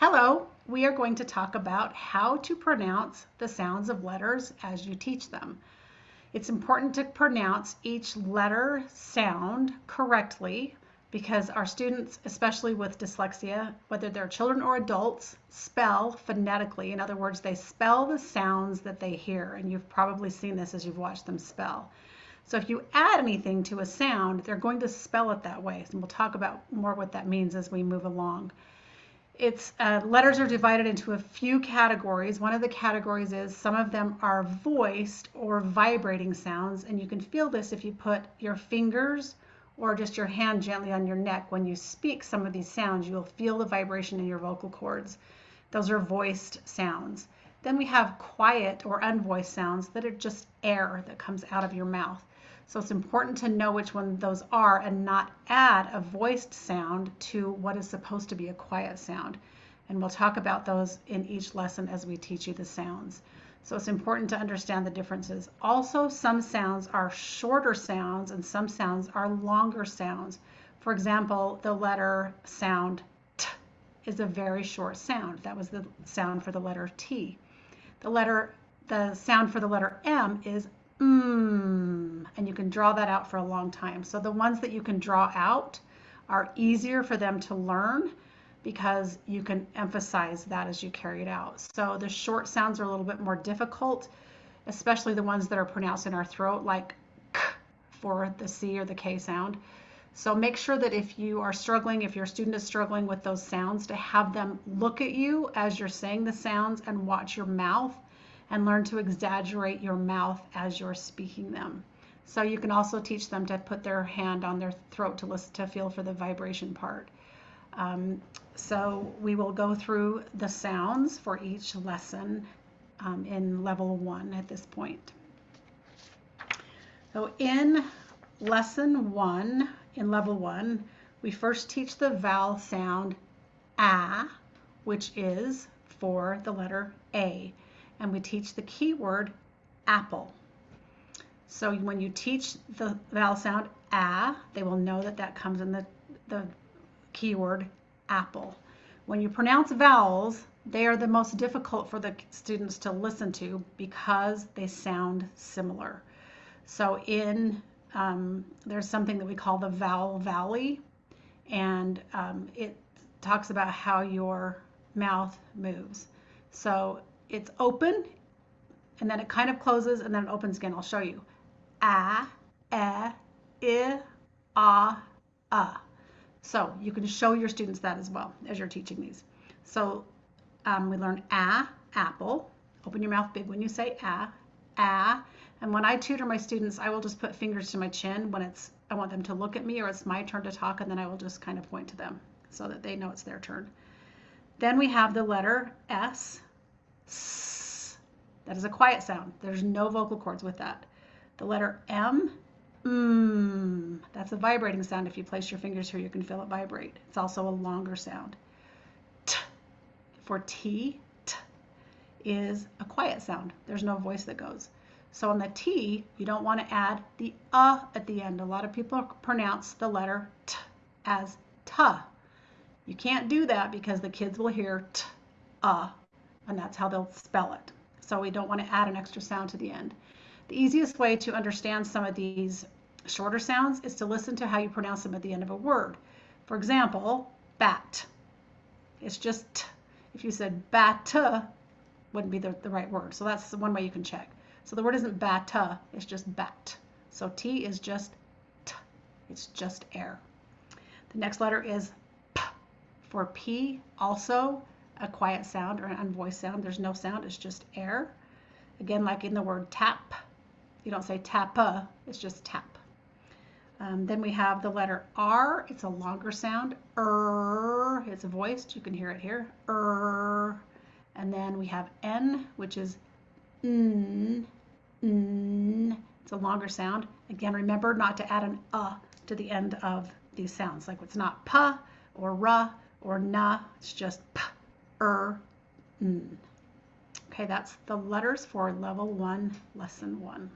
Hello, we are going to talk about how to pronounce the sounds of letters as you teach them. It's important to pronounce each letter sound correctly because our students, especially with dyslexia, whether they're children or adults, spell phonetically. In other words, they spell the sounds that they hear, and you've probably seen this as you've watched them spell. So if you add anything to a sound, they're going to spell it that way. And we'll talk about more what that means as we move along. Letters are divided into a few categories. One of the categories is some of them are voiced or vibrating sounds, and you can feel this if you put your fingers or just your hand gently on your neck. When you speak some of these sounds, you'll feel the vibration in your vocal cords. Those are voiced sounds. Then we have quiet or unvoiced sounds that are just air that comes out of your mouth. So it's important to know which one those are and not add a voiced sound to what is supposed to be a quiet sound. And we'll talk about those in each lesson as we teach you the sounds. So it's important to understand the differences. Also, some sounds are shorter sounds and some sounds are longer sounds. For example, the letter sound T is a very short sound. That was the sound for the letter T. The sound for the letter M is and you can draw that out for a long time. So the ones that you can draw out are easier for them to learn because you can emphasize that as you carry it out. So the short sounds are a little bit more difficult, especially the ones that are pronounced in our throat, like K for the C or the K sound. So make sure that if you are struggling, if your student is struggling with those sounds, to have them look at you as you're saying the sounds and watch your mouth and learn to exaggerate your mouth as you're speaking them. So you can also teach them to put their hand on their throat to listen, to feel for the vibration part. So we will go through the sounds for each lesson in level 1 at this point. So in lesson 1, in level 1, we first teach the vowel sound A, which is for the letter A. And we teach the keyword apple. So when you teach the vowel sound A, they will know that that comes in the keyword apple. When you pronounce vowels, they are the most difficult for the students to listen to because they sound similar. So there's something that we call the vowel valley, and it talks about how your mouth moves. So it's open, and then it kind of closes, and then it opens again. I'll show you. A, I, A. So you can show your students that as well as you're teaching these. So we learn A, apple. Open your mouth big when you say A. And when I tutor my students, I will just put fingers to my chin when I want them to look at me or it's my turn to talk, and then I will just kind of point to them so that they know it's their turn. Then we have the letter S. That is a quiet sound. There's no vocal cords with that. The letter M, that's a vibrating sound. If you place your fingers here, you can feel it vibrate. It's also a longer sound. T for T, T is a quiet sound. There's no voice that goes. So on the T, you don't want to add the at the end. A lot of people pronounce the letter T as T. You can't do that because the kids will hear T, and that's how they'll spell it. So we don't want to add an extra sound to the end. The easiest way to understand some of these shorter sounds is to listen to how you pronounce them at the end of a word. For example, bat. It's just T. If you said bat, wouldn't be the right word. So that's one way you can check. So the word isn't bat, it's just bat. So T is just T. It's just air. The next letter is P. For P, also a quiet sound or an unvoiced sound. There's no sound, it's just air. Again, like in the word tap, you don't say tap, it's just tap. Then we have the letter R. It's a longer sound. It's voiced, you can hear it here. And then we have N, which is N. It's a longer sound. Again, remember not to add an to the end of these sounds. Like it's not P or R or N, it's just P. N. Okay, that's the letters for level 1, lesson 1.